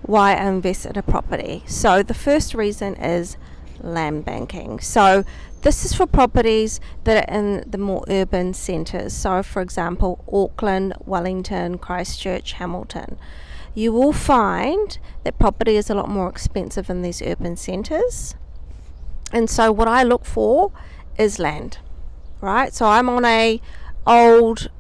why I invest in a property. So the first reason is land banking. So this is for properties that are in the more urban centres. So for example, Auckland, Wellington, Christchurch, Hamilton. You will find that property is a lot more expensive in these urban centres. And so what I look for is land, right? So I'm on a old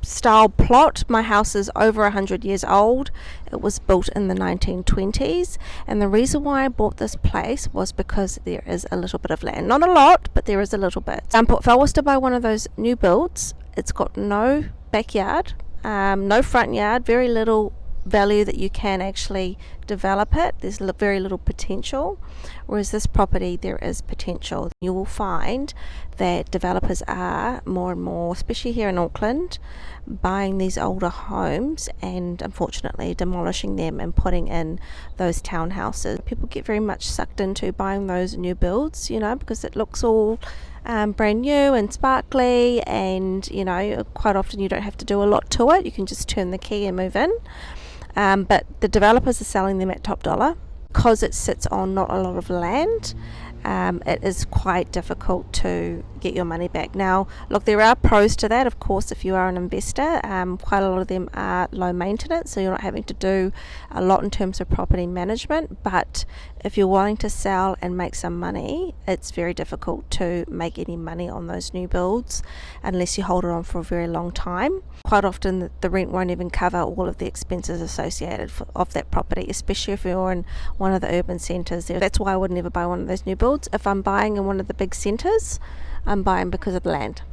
style plot. My house is over 100 years old. It was built in the 1920s, and the reason why I bought this place was because there is a little bit of land. Not a lot, but there is a little bit. If I was to buy one of those new builds, it's got no backyard, no front yard, very little value that you can actually develop it. There's very little potential, whereas this property there is potential. You will find that developers are more and more, especially here in Auckland, buying these older homes and unfortunately demolishing them and putting in those townhouses. People get very much sucked into buying those new builds, because it looks all brand new and sparkly, and quite often you don't have to do a lot to it. You can just turn the key and move in. But the developers are selling them at top dollar because it sits on not a lot of land. It is quite difficult to get your money back. Now, look, there are pros to that, of course. If you are an investor, quite a lot of them are low maintenance, so you're not having to do a lot in terms of property management. But if you're wanting to sell and make some money, it's very difficult to make any money on those new builds unless you hold it on for a very long time. Quite often the rent won't even cover all of the expenses associated of that property, especially if you're in one of the urban centres. That's why I would never buy one of those new builds. If I'm buying in one of the big centres, I'm buying because of the land.